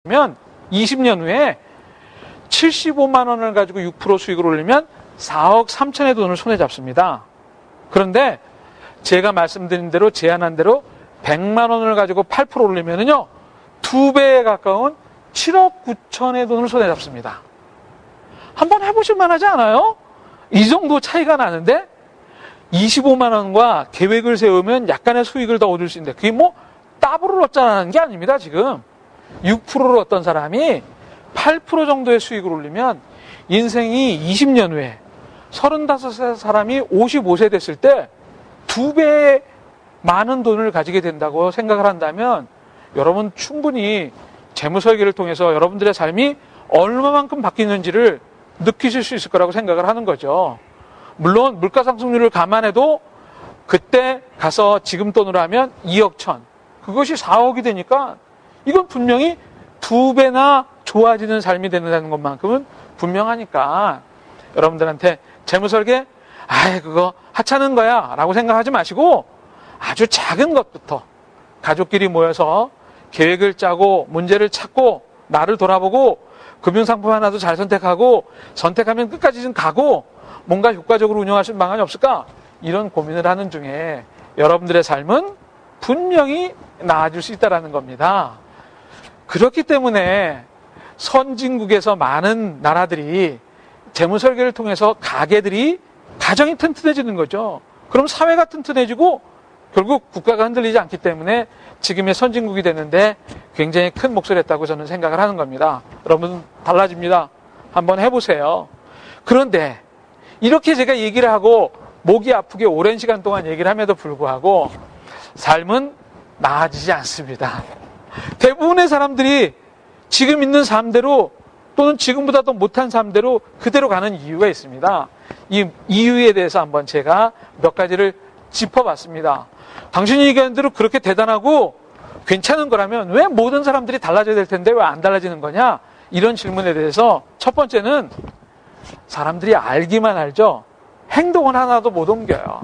면 20년 후에 75만 원을 가지고 6% 수익을 올리면 4억 3천의 돈을 손에 잡습니다. 그런데 제가 말씀드린 대로 제안한 대로 100만 원을 가지고 8% 올리면은요 2배에 가까운 7억 9천의 돈을 손에 잡습니다. 한번 해보실 만하지 않아요? 이 정도 차이가 나는데 25만 원과 계획을 세우면 약간의 수익을 더 얻을 수 있는데 그게 뭐 더블을 얻자는 게 아닙니다. 지금 6%를 얻던 사람이 8% 정도의 수익을 올리면 인생이 20년 후에 35세 사람이 55세 됐을 때 2배의 많은 돈을 가지게 된다고 생각을 한다면 여러분 충분히 재무설계를 통해서 여러분들의 삶이 얼마만큼 바뀌는지를 느끼실 수 있을 거라고 생각을 하는 거죠. 물론 물가 상승률을 감안해도 그때 가서 지금 돈으로 하면 2억 천, 그것이 4억이 되니까 이건 분명히 2배나 좋아지는 삶이 된다는 것만큼은 분명하니까 여러분들한테 재무설계 그거 하찮은 거야 라고 생각하지 마시고 아주 작은 것부터 가족끼리 모여서 계획을 짜고 문제를 찾고 나를 돌아보고 금융상품 하나도 잘 선택하고 선택하면 끝까지 좀 가고 뭔가 효과적으로 운영할 수 있는 방안이 없을까? 이런 고민을 하는 중에 여러분들의 삶은 분명히 나아질 수 있다는 겁니다. 그렇기 때문에 선진국에서 많은 나라들이 재무설계를 통해서 가정이 튼튼해지는 거죠. 그럼 사회가 튼튼해지고 결국 국가가 흔들리지 않기 때문에 지금의 선진국이 되는데 굉장히 큰 목소리를 했다고 저는 생각을 하는 겁니다. 여러분 달라집니다. 한번 해보세요. 그런데 이렇게 제가 얘기를 하고 목이 아프게 오랜 시간 동안 얘기를 함에도 불구하고 삶은 나아지지 않습니다. 대부분의 사람들이 지금 있는 삶대로 또는 지금보다 더 못한 삶대로 그대로 가는 이유가 있습니다. 이 이유에 대해서 한번 제가 몇 가지를 짚어봤습니다. 당신이 얘기하는 대로 그렇게 대단하고 괜찮은 거라면 왜 모든 사람들이 달라져야 될 텐데 왜 안 달라지는 거냐? 이런 질문에 대해서 첫 번째는 사람들이 알기만 알죠. 행동은 하나도 못 옮겨요.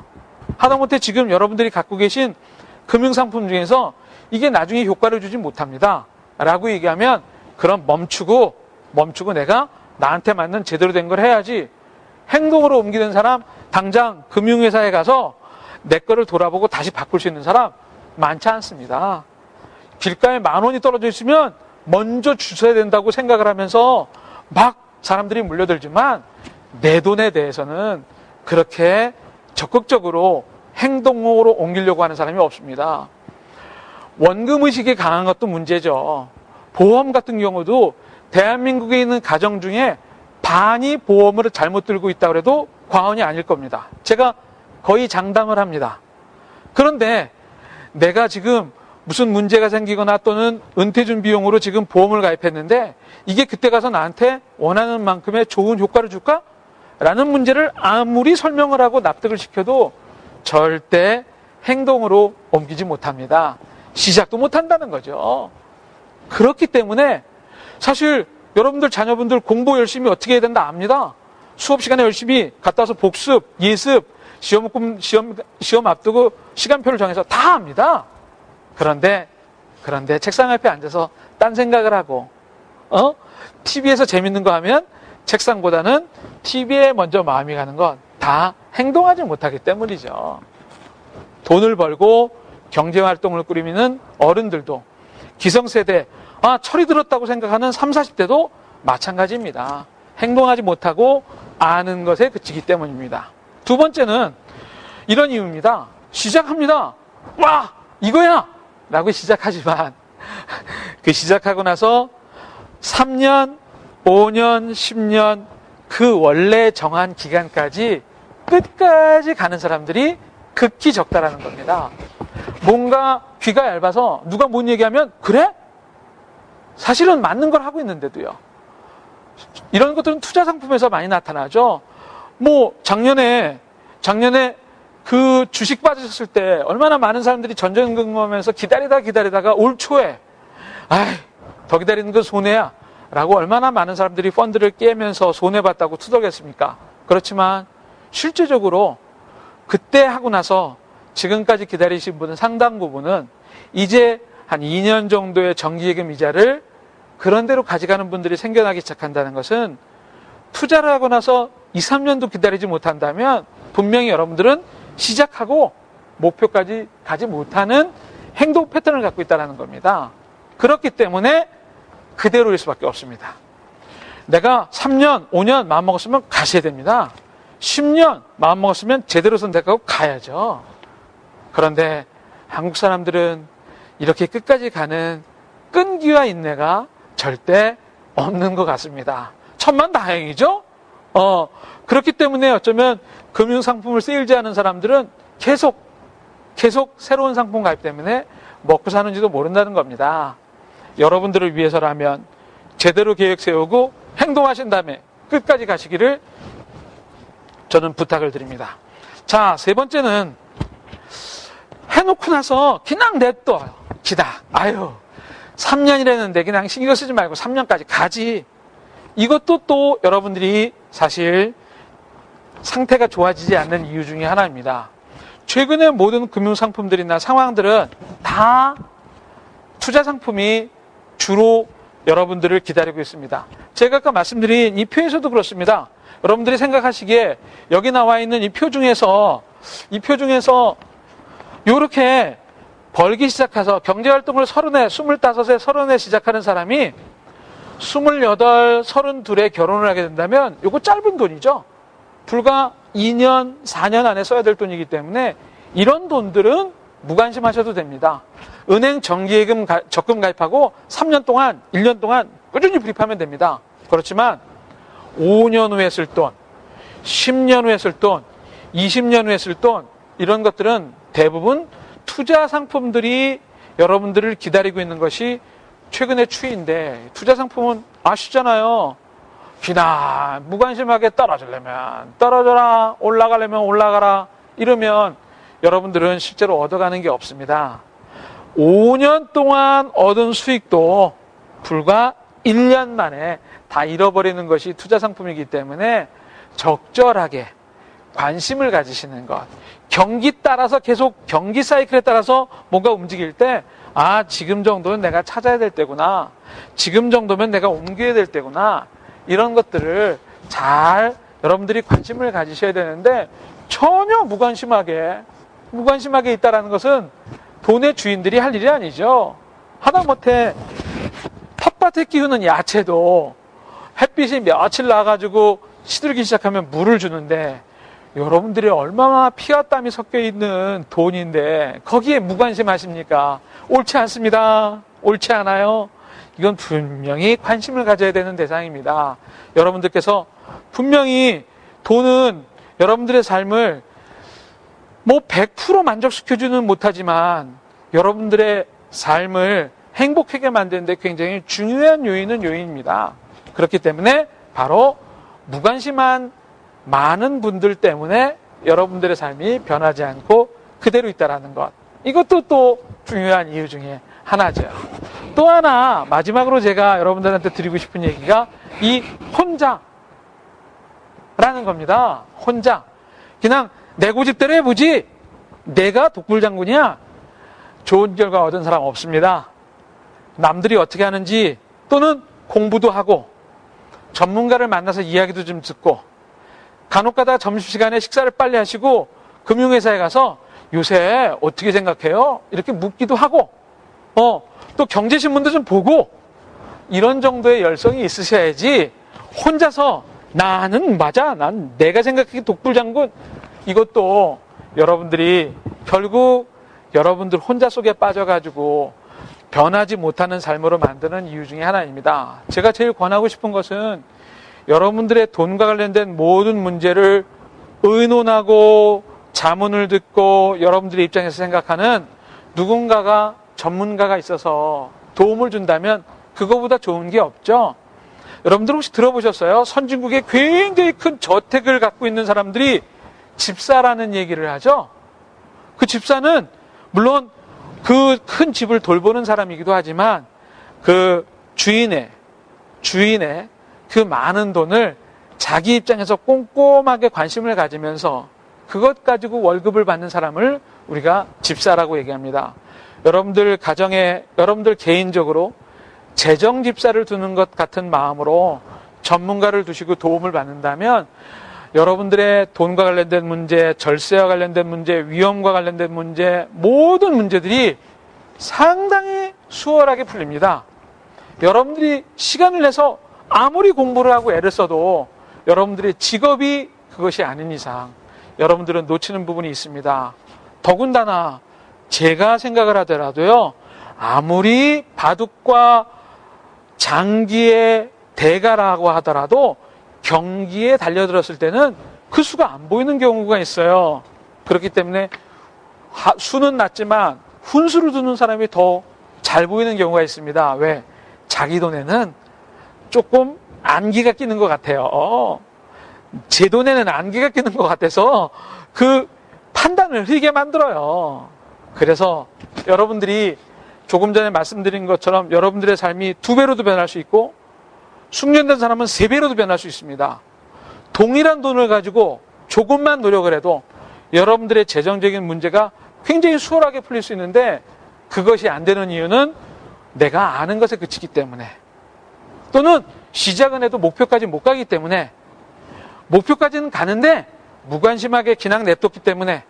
하다못해 지금 여러분들이 갖고 계신 금융상품 중에서 이게 나중에 효과를 주지 못합니다. 라고 얘기하면 그럼 멈추고 내가 나한테 맞는 제대로 된 걸 해야지. 행동으로 옮기는 사람 당장 금융회사에 가서 내 거를 돌아보고 다시 바꿀 수 있는 사람 많지 않습니다. 길가에 10,000원이 떨어져 있으면 먼저 주셔야 된다고 생각을 하면서 막 사람들이 몰려들지만 내 돈에 대해서는 그렇게 적극적으로 행동으로 옮기려고 하는 사람이 없습니다. 원금의식이 강한 것도 문제죠. 보험 같은 경우도 대한민국에 있는 가정 중에 반이 보험을 잘못 들고 있다고 해도 과언이 아닐 겁니다. 제가 거의 장담을 합니다. 그런데 내가 지금 무슨 문제가 생기거나 또는 은퇴준 비용으로 지금 보험을 가입했는데 이게 그때 가서 나한테 원하는 만큼의 좋은 효과를 줄까? 라는 문제를 아무리 설명을 하고 납득을 시켜도 절대 행동으로 옮기지 못합니다. 시작도 못한다는 거죠. 그렇기 때문에 사실 여러분들 자녀분들 공부 열심히 어떻게 해야 된다 압니다. 수업 시간에 열심히 갔다 와서 복습, 예습, 시험 앞두고 시간표를 정해서 다 합니다. 그런데 책상 앞에 앉아서 딴 생각을 하고 TV에서 재밌는 거 하면 책상보다는 TV에 먼저 마음이 가는 건 다 행동하지 못하기 때문이죠. 돈을 벌고 경제활동을 꾸리는 어른들도 기성세대, 철이 들었다고 생각하는 30, 40대도 마찬가지입니다. 행동하지 못하고 아는 것에 그치기 때문입니다. 두 번째는 이런 이유입니다. 시작합니다. 와! 이거야! 라고 시작하지만 그 시작하고 나서 3년, 5년, 10년 그 원래 정한 기간까지 끝까지 가는 사람들이 극히 적다라는 겁니다. 뭔가 귀가 얇아서 누가 뭔 얘기하면 그래? 사실은 맞는 걸 하고 있는데도요. 이런 것들은 투자 상품에서 많이 나타나죠. 작년에 그 주식 빠지셨을 때 얼마나 많은 사람들이 전전긍긍하면서 기다리다가 올 초에 더 기다리는 건 손해야 라고 얼마나 많은 사람들이 펀드를 깨면서 손해봤다고 투덜댔습니까? 그렇지만 실제적으로 그때 하고 나서 지금까지 기다리신 분은 상당 부분은 이제 한 2년 정도의 정기예금 이자를 그런 대로 가져가는 분들이 생겨나기 시작한다는 것은 투자를 하고 나서 2, 3년도 기다리지 못한다면 분명히 여러분들은 시작하고 목표까지 가지 못하는 행동 패턴을 갖고 있다는 겁니다. 그렇기 때문에 그대로일 수밖에 없습니다. 내가 3년, 5년 마음먹었으면 가셔야 됩니다. 10년 마음먹었으면 제대로 선택하고 가야죠. 그런데 한국 사람들은 이렇게 끝까지 가는 끈기와 인내가 절대 없는 것 같습니다. 천만다행이죠? 그렇기 때문에 어쩌면 금융상품을 세일즈하는 사람들은 계속 새로운 상품 가입 때문에 먹고 사는지도 모른다는 겁니다. 여러분들을 위해서라면 제대로 계획 세우고 행동하신 다음에 끝까지 가시기를 저는 부탁을 드립니다. 자, 세 번째는 해놓고 나서 그냥 냅둬. 기다. 3년이라는데 그냥 신경 쓰지 말고 3년까지 가지. 이것도 또 여러분들이 사실 상태가 좋아지지 않는 이유 중에 하나입니다. 최근에 모든 금융상품들이나 상황들은 다 투자 상품이 주로 여러분들을 기다리고 있습니다. 제가 아까 말씀드린 이 표에서도 그렇습니다. 여러분들이 생각하시기에 여기 나와 있는 이 표 중에서 이렇게 벌기 시작해서 경제활동을 30에, 25에, 30에 시작하는 사람이 28, 32에 결혼을 하게 된다면 이거 짧은 돈이죠. 불과 2년, 4년 안에 써야 될 돈이기 때문에 이런 돈들은 무관심하셔도 됩니다. 은행 정기예금 적금 가입하고 3년 동안, 1년 동안 꾸준히 불입하면 됩니다. 그렇지만 5년 후에 쓸 돈, 10년 후에 쓸 돈, 20년 후에 쓸 돈, 이런 것들은 대부분 투자 상품들이 여러분들을 기다리고 있는 것이 최근의 추이인데, 투자 상품은 아시잖아요. 그냥 무관심하게 떨어지려면 떨어져라, 올라가려면 올라가라, 이러면 여러분들은 실제로 얻어가는 게 없습니다. 5년 동안 얻은 수익도 불과 1년 만에 다 잃어버리는 것이 투자 상품이기 때문에 적절하게 관심을 가지시는 것, 경기 따라서 계속 경기 사이클에 따라서 뭔가 움직일 때, 지금 정도는 내가 찾아야 될 때구나, 지금 정도면 내가 옮겨야 될 때구나, 이런 것들을 잘 여러분들이 관심을 가지셔야 되는데, 전혀 무관심하게 있다라는 것은 돈의 주인들이 할 일이 아니죠. 하다못해 텃밭에 키우는 야채도 햇빛이 며칠 나가지고 시들기 시작하면 물을 주는데, 여러분들이 얼마나 피와 땀이 섞여 있는 돈인데 거기에 무관심하십니까? 옳지 않습니다. 옳지 않아요. 이건 분명히 관심을 가져야 되는 대상입니다. 여러분들께서 분명히 돈은 여러분들의 삶을 100% 만족시켜주는 못하지만 여러분들의 삶을 행복하게 만드는데 굉장히 중요한 요인입니다. 그렇기 때문에 바로 무관심한 많은 분들 때문에 여러분들의 삶이 변하지 않고 그대로 있다는 것, 이것도 또 중요한 이유 중에 하나죠. 또 하나 마지막으로 제가 여러분들한테 드리고 싶은 얘기가 이 혼자라는 겁니다. 혼자. 그냥 내 고집대로 해보지, 내가 독불장군이야, 좋은 결과 얻은 사람 없습니다. 남들이 어떻게 하는지, 또는 공부도 하고 전문가를 만나서 이야기도 좀 듣고, 간혹가다 점심시간에 식사를 빨리 하시고 금융회사에 가서 요새 어떻게 생각해요? 이렇게 묻기도 하고, 또 경제신문도 좀 보고, 이런 정도의 열성이 있으셔야지 혼자서 나는 맞아, 난 내가 생각하기 독불장군, 이것도 여러분들이 결국 여러분들 혼자 속에 빠져가지고 변하지 못하는 삶으로 만드는 이유 중에 하나입니다. 제가 제일 권하고 싶은 것은 여러분들의 돈과 관련된 모든 문제를 의논하고 자문을 듣고 여러분들의 입장에서 생각하는 누군가가, 전문가가 있어서 도움을 준다면 그거보다 좋은 게 없죠. 여러분들 혹시 들어보셨어요? 선진국에 굉장히 큰 저택을 갖고 있는 사람들이 집사라는 얘기를 하죠. 그 집사는 물론 그 큰 집을 돌보는 사람이기도 하지만 그 주인의 그 많은 돈을 자기 입장에서 꼼꼼하게 관심을 가지면서 그것 가지고 월급을 받는 사람을 우리가 집사라고 얘기합니다. 여러분들 가정에, 여러분들 개인적으로 재정집사를 두는 것 같은 마음으로 전문가를 두시고 도움을 받는다면 여러분들의 돈과 관련된 문제, 절세와 관련된 문제, 위험과 관련된 문제, 모든 문제들이 상당히 수월하게 풀립니다. 여러분들이 시간을 내서 아무리 공부를 하고 애를 써도 여러분들의 직업이 그것이 아닌 이상 여러분들은 놓치는 부분이 있습니다. 더군다나 제가 생각을 하더라도요, 아무리 바둑과 장기의 대가라고 하더라도 경기에 달려들었을 때는 그 수가 안 보이는 경우가 있어요. 그렇기 때문에 수는 낮지만 훈수를 두는 사람이 더 잘 보이는 경우가 있습니다. 왜? 자기 돈에는 조금 안기가 끼는 것 같아요. 제 돈에는 안기가 끼는 것 같아서 그 판단을 흐리게 만들어요. 그래서 여러분들이 조금 전에 말씀드린 것처럼 여러분들의 삶이 2배로도 변할 수 있고 숙련된 사람은 3배로도 변할 수 있습니다. 동일한 돈을 가지고 조금만 노력을 해도 여러분들의 재정적인 문제가 굉장히 수월하게 풀릴 수 있는데 그것이 안 되는 이유는 내가 아는 것에 그치기 때문에 또는 시작은 해도 목표까지 못 가기 때문에 목표까지는 가는데 무관심하게 그냥 냅뒀기 때문에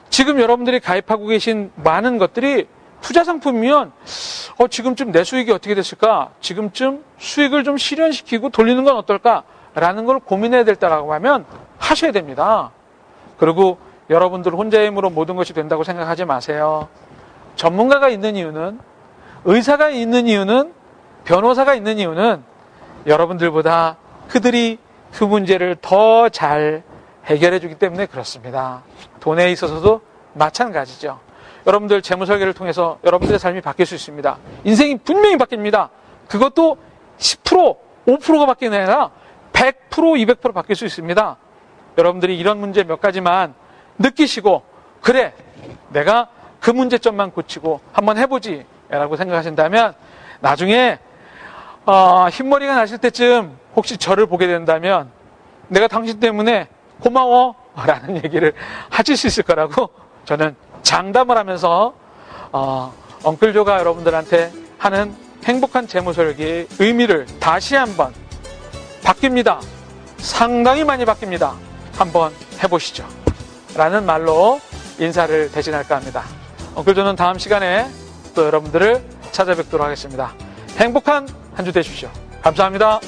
지금 여러분들이 가입하고 계신 많은 것들이 투자 상품이면 지금쯤 내 수익이 어떻게 됐을까? 지금쯤 수익을 좀 실현시키고 돌리는 건 어떨까? 라는 걸 고민해야 될 때라고 하면 하셔야 됩니다. 그리고 여러분들 혼자의 힘으로 모든 것이 된다고 생각하지 마세요. 전문가가 있는 이유는, 의사가 있는 이유는, 변호사가 있는 이유는 여러분들보다 그들이 그 문제를 더 잘 해결해 주기 때문에 그렇습니다. 돈에 있어서도 마찬가지죠. 여러분들 재무설계를 통해서 여러분들의 삶이 바뀔 수 있습니다. 인생이 분명히 바뀝니다. 그것도 10%, 5%가 바뀌는 게 아니라 100%, 200% 바뀔 수 있습니다. 여러분들이 이런 문제 몇 가지만 느끼시고 그래, 내가 그 문제점만 고치고 한번 해보지 라고 생각하신다면 나중에 흰머리가 나실 때쯤 혹시 저를 보게 된다면 내가 당신 때문에 고마워 라는 얘기를 하실 수 있을 거라고 저는 장담을 하면서 엉클조가 여러분들한테 하는 행복한 재무설계의 의미를 다시 한번 바뀝니다. 상당히 많이 바뀝니다. 한번 해보시죠. 라는 말로 인사를 대신할까 합니다. 엉클조는 다음 시간에 또 여러분들을 찾아뵙도록 하겠습니다. 행복한 한 주 되십시오. 감사합니다.